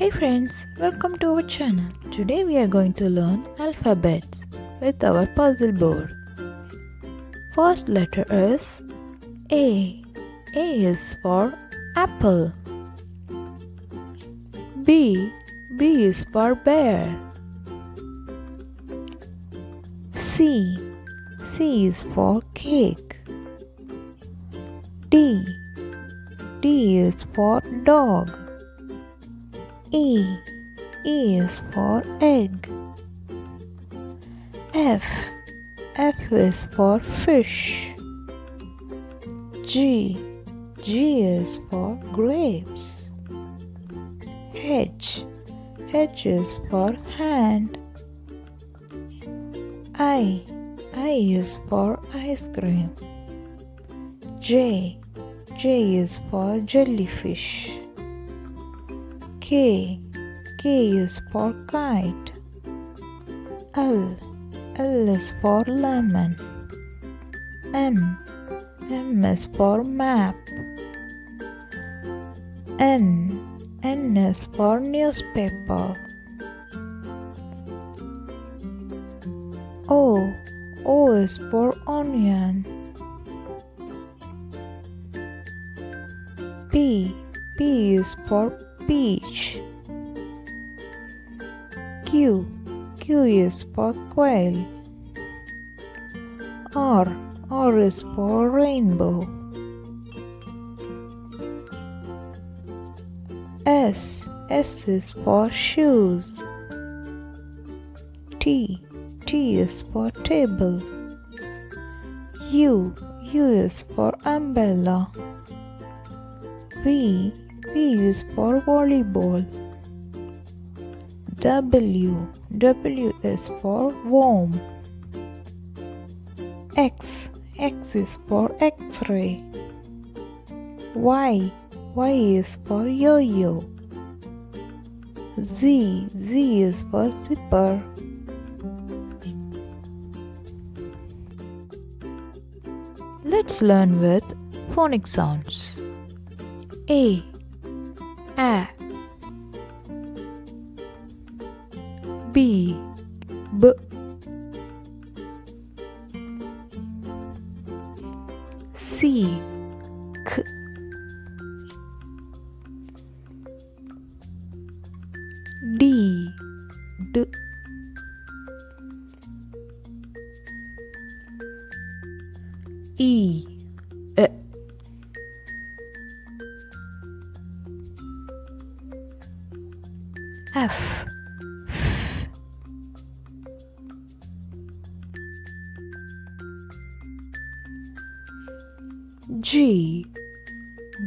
Hey friends, welcome to our channel. Today we are going to learn alphabets with our puzzle board. First letter is A. A is for apple. B. B is for bear. C. C is for cake. D. D is for dog. E. E is for egg. F. F is for fish. G. G is for grapes. H. H is for hand. I. I is for ice cream. J. J is for jellyfish. K. K is for kite. L. L is for lemon. M. M is for map. N. N is for newspaper. O. O is for onion. P. P is for peach. Q. Q is for quail. R. R is for rainbow. S. S is for shoes. T. T is for table. U. U is for umbrella. V. V is for volleyball. W. W is for worm. X. X is for X-ray. Y. Y is for yo-yo. Z. Z is for zipper. Let's learn with phonic sounds. A. B. B. C. K. D. D. E. E. F. G.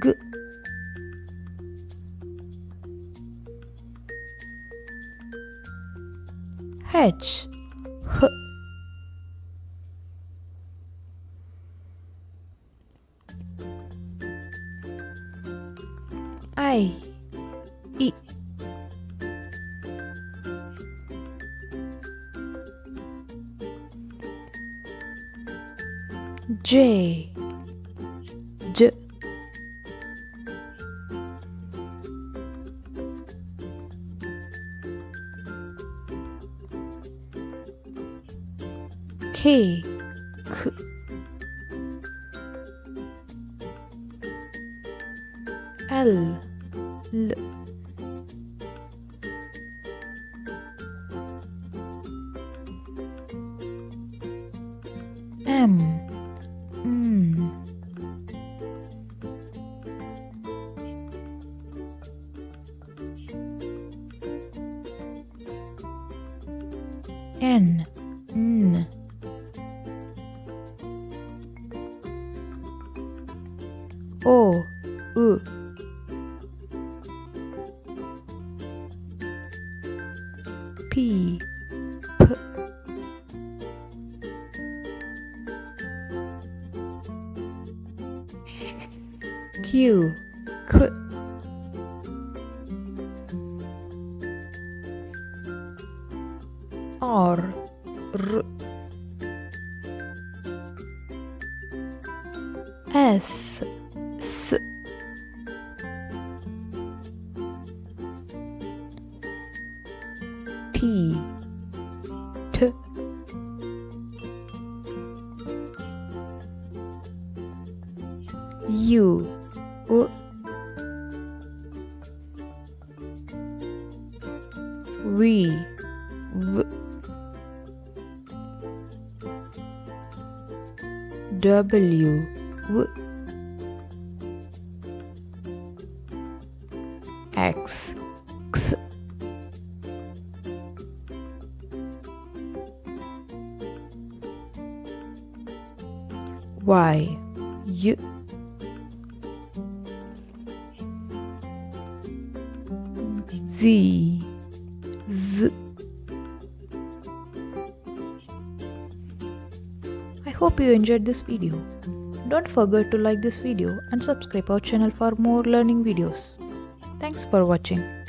G. H. H. I. I. J. J. K. K. L. L. M. N. N. O. U. P. P. Q. Q. R. R. S. S. T, T, U, U, V, V, W, W, X, X, Y, U, Z, Z. I hope you enjoyed this video. Don't forget to like this video and subscribe our channel for more learning videos. Thanks for watching.